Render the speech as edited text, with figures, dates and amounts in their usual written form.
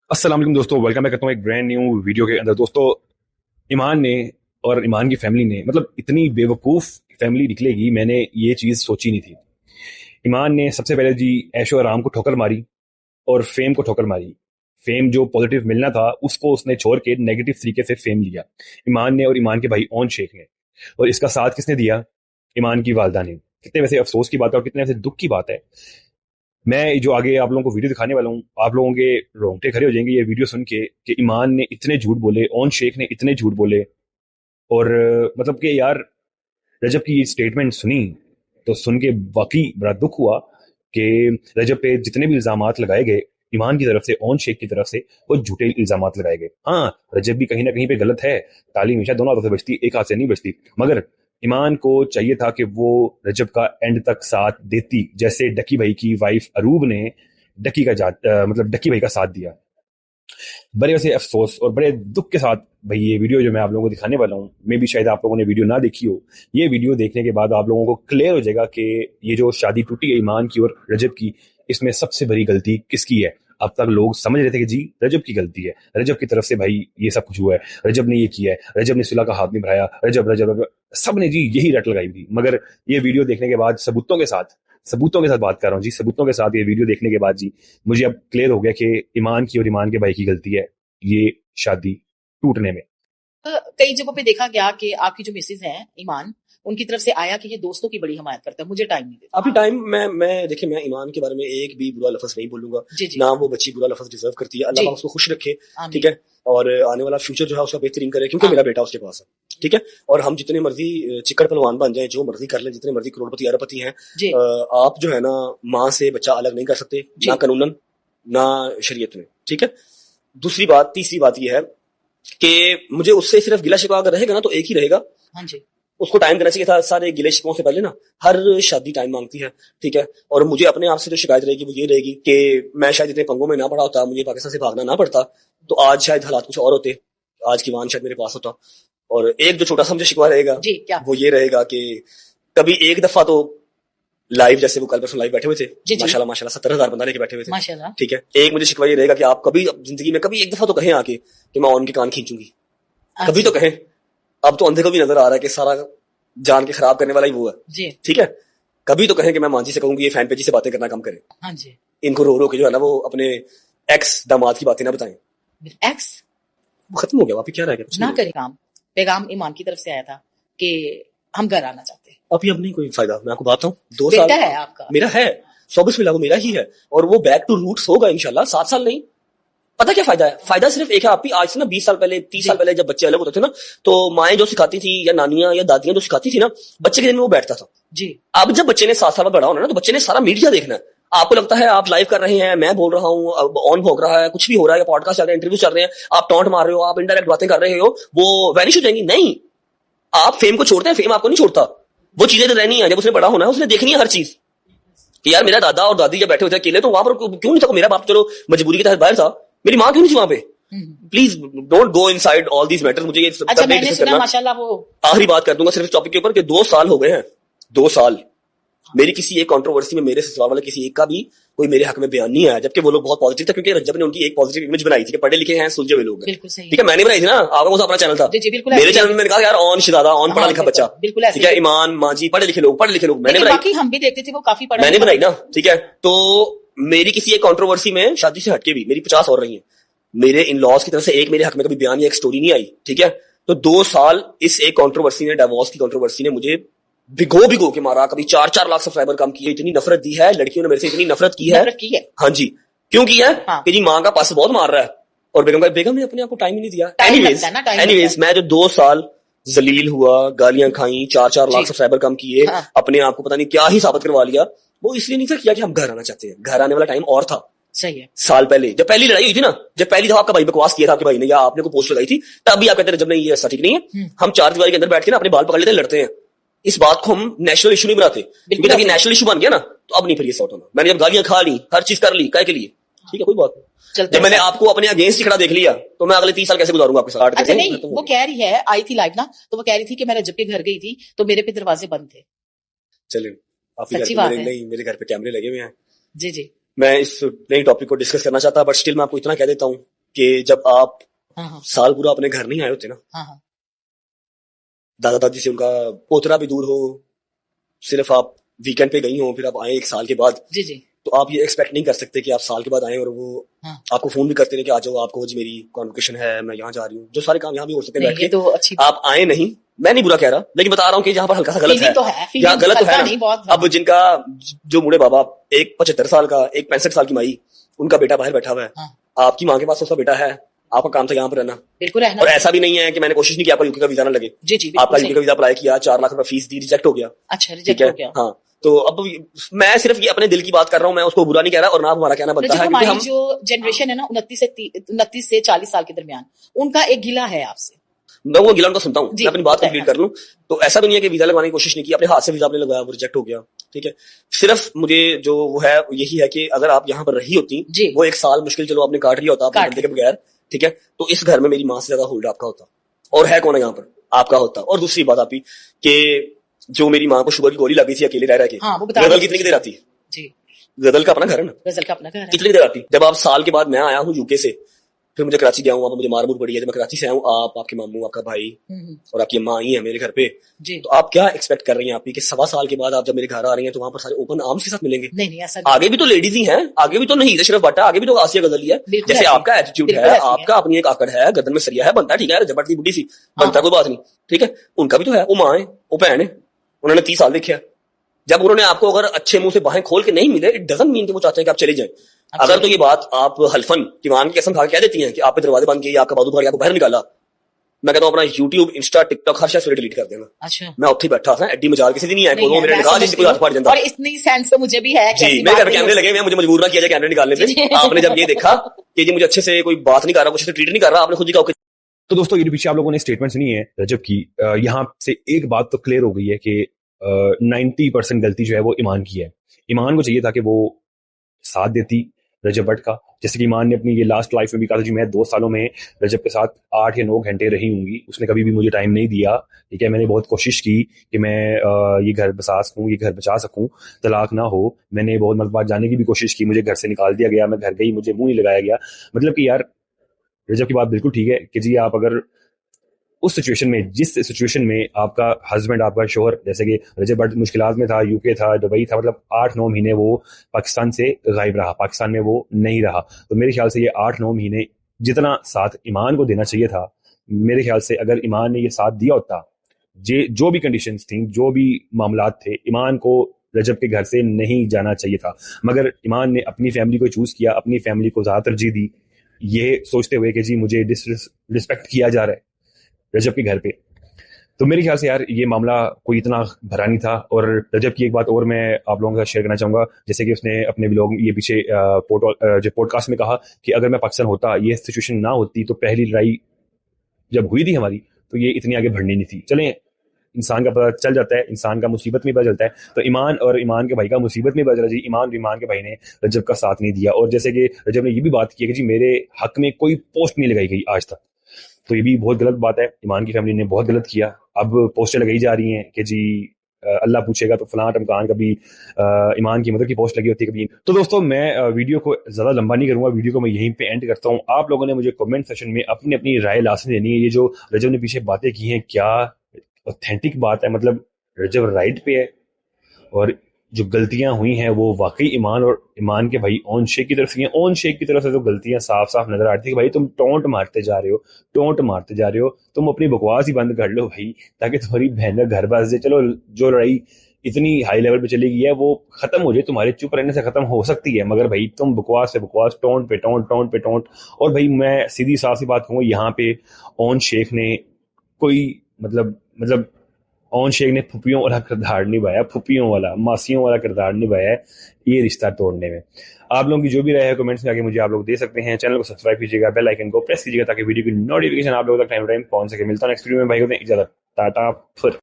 अस्सलाम वालेकुम दोस्तों, वेलकम मैं करता हूँ एक ब्रांड न्यू वीडियो के अंदर। दोस्तों, ईमान ने और ईमान की फैमिली ने मतलब इतनी बेवकूफ़ फैमिली निकलेगी, मैंने ये चीज़ सोची नहीं थी। ईमान ने सबसे पहले जी ऐशो आराम को ठोकर मारी और फेम को ठोकर मारी। फेम जो पॉजिटिव मिलना था उसको उसने छोड़ के नेगेटिव तरीके से फेम लिया, ईमान ने और ईमान के भाई ओन शेख ने। और इसका साथ किसने दिया? ईमान की वालदा ने। कितने वैसे अफसोस की बात है और कितने वैसे दुख की बात है। मैं जो आगे आप लोगों को वीडियो दिखाने वाला हूँ, आप लोगों के रोंगटे खड़े हो जाएंगे ये वीडियो सुन के कि ईमान ने इतने झूठ बोले, ओन शेख ने इतने झूठ बोले। और मतलब कि यार, रजब की ये स्टेटमेंट सुनी तो सुन के वाकई बड़ा दुख हुआ कि रजब पे जितने भी इल्जामात लगाए गए ईमान की तरफ से, ओन शेख की तरफ से, वो झूठे इल्जामात लगाए गए। हाँ, रजब भी कहीं ना कहीं पे गलत है। ताली हमेशा दोनों हाथों से बचती, एक हाथ से नहीं बचती। मगर ईमान को चाहिए था कि वो रजब का एंड तक साथ देती, जैसे डकी भाई की वाइफ अरूब ने मतलब डकी भाई का साथ दिया। बड़े वैसे अफसोस और बड़े दुख के साथ भाई ये वीडियो जो मैं आप लोगों को दिखाने वाला हूँ, मे भी शायद आप लोगों ने वीडियो ना देखी हो। ये वीडियो देखने के बाद आप लोगों को क्लियर हो जाएगा कि ये जो शादी टूटी है ईमान की और रजब की, इसमें सबसे बड़ी गलती किसकी है। अब तक लोग समझ रहे थे कि जी रजब की गलती है, रजब की तरफ से भाई ये सब कुछ हुआ है, रजब ने ये किया है, रजब ने सुलह का हाथ नहीं बढ़ाया, रजब रजब रजब सब ने जी यही रट लगाई थी। मगर ये वीडियो देखने के बाद सबूतों के साथ बात कर रहा हूँ जी, सबूतों के साथ ये वीडियो देखने के बाद जी मुझे अब क्लियर हो गया कि ईमान की और ईमान के भाई की गलती है ये शादी टूटने में। कई जगहों पे देखा गया कि आपकी जो मिसेज हैं ईमान, उनकी तरफ से आया कि ये दोस्तों की बड़ी हमायत करता है, मुझे टाइम नहीं देता। अभी टाइम मैं देखिए, मैं ईमान के बारे में एक भी बुरा लफ्ज नहीं बोलूंगा। जी जी ना वो बच्ची बुरा लफ्ज डिजर्व करती है। अल्लाह जी, पाक उसको खुश रखे, आमीन। ठीक है। और आने वाला फ्यूचर जो है उसका बेहतरीन करे, क्योंकि मेरा आमीन। बेटा उसके पास है, ठीक है। और हम जितने मर्जी चिकड़ पहलवान बन जाए, जो मर्जी कर ले, जितने मर्जी करोड़पति अरबपति हैं, जी आप जो है ना, माँ से बच्चा अलग नहीं कर सकते, जी ना कानूनन ना शरीयत में, ठीक है। दूसरी बात, तीसरी बात यह है कि मुझे उससे सिर्फ गिला शिकवा अगर रहेगा ना तो एक ही रहेगा। हाँ जी उसको टाइम देना चाहिए था। सारे गिले शिकवों से पहले ना, हर शादी टाइम मांगती है, ठीक है। और मुझे अपने आप से जो शिकायत रहेगी वो ये रहेगी कि मैं शायद इतने पंगों में ना पड़ा होता, मुझे पाकिस्तान से भागना ना पड़ता, तो आज शायद हालात कुछ और होते, आज की वान शायद मेरे पास होता। और एक जो छोटा सा मुझे शिकवा रहेगा जी, क्या? वो ये रहेगा कि कभी एक दफा तो लाइव, जैसे वो कल परसों लाइव बैठे हुए थे, जी जी माशाल्लाह माशाल्लाह 70,000 बंदा लेके बैठे हुए थे, माशाल्लाह। ठीक है। एक मुझे शिकवा ये रहेगा कि आप कभी जिंदगी में कभी एक दफा तो कहें आके कि मैं उनके कान खींचूंगी, कभी तो अच्छा कहें। अब तो अंधे को भी नजर आ रहा है कि सारा जान के खराब करने वाला ही वो है, जी, ठीक है। कभी तो कहें कि मैं मांझी से कहूंगी ये फैन पेजी से बातें करना कम करें, हाँ जी। इनको रो रो के जो है ना वो अपने एक्स दामाद की बातें ना बताएं। एक्स वो खत्म हो गया, वापिस क्या रह गया? कुछ ना नहीं। करे काम। पैगाम ईमान की तरफ से आया था कि हम घर आना चाहते हैं। अब नहीं कोई फायदा। मैं आपको बात हूँ, 2 साल बेटा है आपका? मेरा है, 100 मिला वो मेरा ही है। और वो बैक टू रूट्स होगा इंशाल्लाह, 7 साल नहीं। पता क्या फायदा है? फायदा सिर्फ एक है। आप भी आज से ना 20 साल पहले, 30 जी साल पहले जब बच्चे अलग होते थे ना, तो माएं जो सिखाती थी या नानियां या दादियां जो सिखाती थी ना, बच्चे के दिन में वो बैठता था। जी अब जब बच्चे ने 7 साल बाद बड़ा होना ना, तो बच्चे ने सारा मीडिया देखना है। आपको लगता है आप लाइव कर रहे हैं, मैं बोल रहा हूँ, अब ऑन भोग रहा है, कुछ भी हो रहा है, पॉडकास्ट चल रहे हैं, इंटरव्यू चल रहे हैं, आप टॉन्ट मार रहे हो, आप इनडायरेक्ट बातें कर रहे हो, वो वैनिश हो जाएंगी। नहीं, आप फेम को छोड़ते हैं, फेम आपको नहीं छोड़ता। वो चीजें तो रहनी है। जब उसने बड़ा होना है, उसने देखनी है हर चीज कि यार मेरा दादा और दादी जब बैठे हुए थे अकेले, तो वहां पर क्यों नहीं था? मेरा बाप चलो मजबूरी के तहत बाहर था, मेरी माँ क्यों नहीं थी वहां पे? Please don't go inside all these matters. मुझे ये अच्छा, मैंने सुना माशाल्लाह वो आखिरी बात कर दूंगा सिर्फ टॉपिक के ऊपर कि 2 साल हो गए हैं, 2 साल मेरी किसी एक कंट्रोवर्सी में मेरे ससुराल वाले किसी एक का भी कोई मेरे हक में बयान नहीं आया, जबकि वो लोग बहुत पॉजिटिव था, क्योंकि रज्जब ने उनकी एक पॉजिटिव इमेज बनाई थी कि पढ़े लिखे हैं, सुलझे हुए लोग हैं। बिल्कुल सही ठीक है, मैंने बनाई थी ना, आपका कौन सा अपना चैनल था? जी जी बिल्कुल मेरे ऐसे चैनल में मैंने कहा यार ऑन शिदादा, ऑन पढ़ा हाँ लिखा बिल्कुल बच्चा, बिल्कुल ऐसे ठीक है, ईमान मांझी, पढ़े लिखे लोग, मैंने लेकिन बनाई, बाकी हम भी देखते थे वो काफी पढ़ा मैंने लिखा बनाई ना, ठीक है। तो मेरी किसी एक कंट्रोवर्सी में शादी से हटके भी मेरी 50 और रही है, मेरे इन लॉज की तरफ से एक मेरे हक में कभी बयान या एक स्टोरी नहीं आई, ठीक है। तो 2 साल इस एक कंट्रोवर्सी ने, डिवोर्स की कंट्रोवर्सी ने मुझे भिगो के मारा। कभी 4-4 लाख सब्सक्राइबर कम किए, इतनी नफरत दी है लड़कियों ने मेरे से, इतनी नफरत की है। हाँ जी, क्यों की है? हाँ कि जी माँ का पास बहुत मार रहा है, और बेगम ने अपने आप को टाइम ही नहीं दिया। टाइम लगता है ना, टाइम एनीवेज मैं जो 2 साल जलील हुआ, गालियां खाई, 4-4 लाख जी सब्सक्राइबर कम किए, हाँ अपने आप को पता नहीं क्या ही साबित करवा लिया, वो इसलिए नहीं था किया कि हम घर आना चाहते हैं। घर आने वाला टाइम और था, सही है। साल पहले जब पहली लड़ाई हुई थी ना, जब पहली दफा आपका भाई बकवास किया था आपके भाई ने, या आपने को पोस्ट लगाई थी, तब भी आप कहते थे जब नहीं ये ऐसा ठीक नहीं है, हम 4 दीवारी के अंदर बैठ के ना अपने बाल पकड़ लेते हैं, लड़ते हैं। इस बात को हम नेशनल इशू नहीं बनाते, क्योंकि जब ये नेशनल इशू बन गया ना, तो अब नहीं फिर ये सॉर्ट होना। मैंने जब गालियां खा ली, हर चीज कर ली, काय के लिए? ठीक है, कोई बात नहीं। चलते जब मैंने आपको अपने अगेंस्ट ही खड़ा देख लिया, तो मैं अगले 30 साल कैसे गुजारूंगा आपके साथ? अच्छा नहीं, वो कह रही है, आई थी लाइव ना, तो वो कह रही थी कि मैं रजब के घर गई थी तो मेरे पे दरवाजे बंद थे। चलिए, आप सच्ची बात है। नहीं, मेरे घर पे कैमरे लगे हुए हैं। जी जी मैं इस नई टॉपिक को डिस्कस करना चाहता, बट स्टिल मैं आपको इतना कह देता हूँ कि जब आप हाँ हाँ साल पूरा अपने घर नहीं आए होते ना, हाँ हाँ दादा दादी से उनका पोतरा भी दूर हो, सिर्फ आप वीकेंड पे गई हो, फिर आप आए एक साल के बाद, जी जी तो आप ये एक्सपेक्ट नहीं कर सकते कि आप साल के बाद आए और वो हाँ आपको फोन भी करते रहे कि आ जाओ, आपको जी मेरी कॉन्वोकेशन है, मैं यहाँ जा रही हूँ, जो सारे काम यहाँ भी हो सकते हैं नहीं बैठ ये के, तो अच्छी आप आए नहीं। मैं नहीं बुरा कह रहा, लेकिन बता रहा हूँ कि यहाँ पर हल्का सा गलत है, फीलिंग तो है, यहाँ फीलिंग गलत तो है हल्का ना। नहीं बहुत। अब जिनका जो बूढ़े बाबा, एक 75 साल का, एक 65 साल की माई, उनका बेटा बाहर बैठा हुआ है, हाँ आपकी माँ के पास उसका बेटा है, आपका काम था यहाँ पर रहना। बिल्कुल रहना और चाहिए। ऐसा भी नहीं है कि मैंने कोशिश नहीं की आपका यूके का वीजा ना लगे, जी जी आपका बिल्कुल यूके सही। का वीजा अप्लाई किया, 4 लाख रुपए फीस दी, रिजेक्ट हो गया, अच्छा ठीक रिजेक्ट है। हो गया। हाँ, तो अब मैं सिर्फ ये अपने दिल की बात कर रहा हूँ, मैं उसको बुरा नहीं कह रहा, और ना हमारा कहना बनता रजब है, क्योंकि हमारी हम, जो जनरेशन है ना 29 से 40 साल के दरमियान, उनका एक गिला है आपसे। मैं वो गिला उनका सुनता हूँ, जी, मैं अपनी बात बताएं, कंप्लीट कर लूँ। तो ऐसा भी नहीं है कि वीजा लगवाने की कोशिश नहीं की, अपने हाथ से वीजा आपने लगवाया, वो रिजेक्ट हो गया, ठीक है। सिर्फ मुझे जो वो है यही है कि अगर आप यहाँ पर रही होती, जी वो एक साल मुश्किल चलो आपने काट लिया होता अपने काट बंदे के बगैर, ठीक है, तो इस घर में मेरी माँ से ज्यादा होल्ड आपका होता, और है कौन है यहाँ पर, आपका होता। और दूसरी बात आपकी कि जो मेरी माँ को शुगर की गोली लगी थी अकेले रह के, हाँ वो बता गजल रहे कितनी थे। देर आती है, जी गजल का अपना घर है ना, गजल का अपना घर है। कितनी देर आती, जब आप साल के बाद मैं आया हूँ यूके से, फिर मुझे कराची गया हूँ, वहां पर मुझे मार मुर पड़ी है, जब मैं कराची से आया हूँ, आप, आपके मामू, आपका भाई और आपकी अम्मा आई है मेरे घर पे, जी तो आप क्या एक्सपेक्ट कर रही हैं आपकी कि 1.25 साल के बाद आप जब मेरे घर आ रही हैं तो वहां पर सारे ओपन आर्म्स के साथ मिलेंगे? नहीं नहीं ऐसा नहीं। आगे भी तो लेडीज ही हैं, आगे भी तो नहीं सिर्फ बटा, आगे भी तो आसिया गजली है, बिल्कुल जैसे ऐसी आपका एटीट्यूड बिल्कुल है, ऐसी है। आपका अपनी एक आकड़ है, गर्दन में सरिया है, बनता है, ठीक है, जबरदस्ती बुढ़ी सी बनता, हाँ। कोई बात नहीं, ठीक है, उनका भी तो है, वो माँ है, वो बहन है, उन्होंने 30 साल देखा। जब उन्होंने आपको अगर अच्छे मुंह से बाहें खोल के नहीं मिले, इट डजंट मीन कि वो चाहते हैं कि आप चले जाएं। अगर तो ये बात आप हल्फन की मान की कसम खा के कह देती हैं कि आपके दरवाजे बंद किए, आपका बाजू भर के आपको बाहर निकाला, मैं कहता हूँ अपना यूट्यूब, इंस्टा, टिकटॉक हर शय डिलीट कर देना। अच्छा मैं उत्थे बैठा था, एडी मजाल किसी दिन नहीं आया, नहीं कोई है, मेरे मैं निकाह जिससे कोई हाथ समझती फाड़ हूँ। जाता। और इतनी सेंस तो मुझे भी है कि जी, ऐसी मेरे बात घर नहीं कैमरे हो लगे हुए हैं, मुझे मजबूर ना किया जाए कैमरे निकालने पे। आपने जब ये देखा कि ये मुझे अच्छे से कोई बात नहीं कर रहा, कुछ से ट्रीट नहीं कर रहा, आपने खुद ही कहा। तो दोस्तों ये पीछे आप लोगों ने स्टेटमेंट सुनी है रजब की, यहाँ से एक बात तो क्लियर हो गई है कि 90% गलती जो है वो ईमान की है। ईमान को चाहिए था कि वो साथ देती रजब भट्ट का, जैसे कि ईमान ने अपनी ये लास्ट लाइफ में भी कहा था जी मैं 2 सालों में रजब के साथ 8 या 9 घंटे रही होंगी, उसने कभी भी मुझे टाइम नहीं दिया, ठीक है। मैंने बहुत कोशिश की कि मैं ये घर बसा सकूं, ये घर बचा सकूं, तलाक ना हो। मैंने बहुत मरतबा जाने की भी कोशिश की, मुझे घर से निकाल दिया गया, मैं घर गई, मुझे मुंह नहीं लगाया गया। मतलब कि यार रजब की बात बिल्कुल ठीक है कि जी आप अगर उस सिचुएशन में, जिस सिचुएशन में आपका हस्बैंड, आपका शोहर, जैसे कि रजब भट्ट मुश्किलात में था, यूके था, दुबई था, मतलब 8-9 महीने वो पाकिस्तान से गायब रहा, पाकिस्तान में वो नहीं रहा, तो मेरे ख्याल से ये 8-9 महीने जितना साथ ईमान को देना चाहिए था, मेरे ख्याल से अगर ईमान ने ये साथ दिया होता, जो भी कंडीशंस थी, जो भी मामलात थे, ईमान को रजब के घर से नहीं जाना चाहिए था। मगर ईमान ने अपनी फैमिली को चूज किया, अपनी फैमिली को ज्यादा तरजीह दी, ये सोचते हुए कि जी मुझे डिसरिस्पेक्ट किया जा रहा है रजब के घर पे। तो मेरे ख्याल से यार ये मामला कोई इतना भरा नहीं था। और रजब की एक बात और मैं आप लोगों के साथ शेयर करना चाहूंगा, जैसे कि उसने अपने व्लॉग ये पीछे जो पॉडकास्ट में कहा कि अगर मैं पाकिस्तान होता, ये सिचुएशन ना होती, तो पहली लड़ाई जब हुई थी हमारी तो ये इतनी आगे बढ़नी नहीं थी। चलें, इंसान का पता चल जाता है, इंसान का मुसीबत में पता चलता है। तो ईमान और ईमान के भाई का मुसीबत में पता चला जी, ईमान और ईमान के भाई ने रजब का साथ नहीं दिया। और जैसे कि रजब ने ये भी बात की है कि जी मेरे हक में कोई पोस्ट नहीं लगाई गई आज तक, तो ये भी बहुत गलत बात है। ईमान की फैमिली ने बहुत गलत किया। अब पोस्टें लगाई जा रही हैं कि जी अल्लाह पूछेगा तो फलां टमकान, कभी ईमान की मदर की पोस्ट लगी होती है कभी। तो दोस्तों मैं वीडियो को ज़्यादा लंबा नहीं करूंगा, वीडियो को मैं यहीं पे एंड करता हूं। आप लोगों ने मुझे कमेंट सेक्शन में अपनी अपनी राय लाजमी देनी है। ये जो रजब ने पीछे बातें की हैं, क्या ऑथेंटिक बात है, मतलब रजब राइट पे है, और जो गलतियां हुई हैं वो वाकई ईमान और ईमान के भाई ओन शेख की तरफ से हैं। ओन शेख की तरफ से तो गलतियां साफ साफ नजर आती है कि भाई तुम टोंट मारते जा रहे हो, टोंट मारते जा रहे हो, तुम अपनी बकवास ही बंद कर लो भाई, ताकि तुम्हारी बहन का घर बस जाए। चलो जो लड़ाई इतनी हाई लेवल पे चली गई है वो खत्म हो जाए, तुम्हारे चुप रहने से खत्म हो सकती है, मगर भाई तुम बकवास से बकवास, टोंट पे टोंट, टोंट पे टोंट। और भाई मैं सीधी साफ सी बात कहूंगा, यहाँ पे ओन शेख ने कोई मतलब ओन शेख ने फुप्पियों वाला किरदार निभाया, फुप्पियों वाला, मासियों वाला किरदार निभाया है ये रिश्ता तोड़ने में। आप लोगों की जो भी राय है कमेंट्स में आके मुझे आप लोग दे सकते हैं। चैनल को सब्सक्राइब कीजिएगा, बेल आइकन को प्रेस कीजिएगा ताकि वीडियो की नोटिफिकेशन आप लोगों तक टाइम पहुंच सके। मिलता है नेक्स्ट वीडियो में, भाई होते हैं इजाजत, टाटा फिर।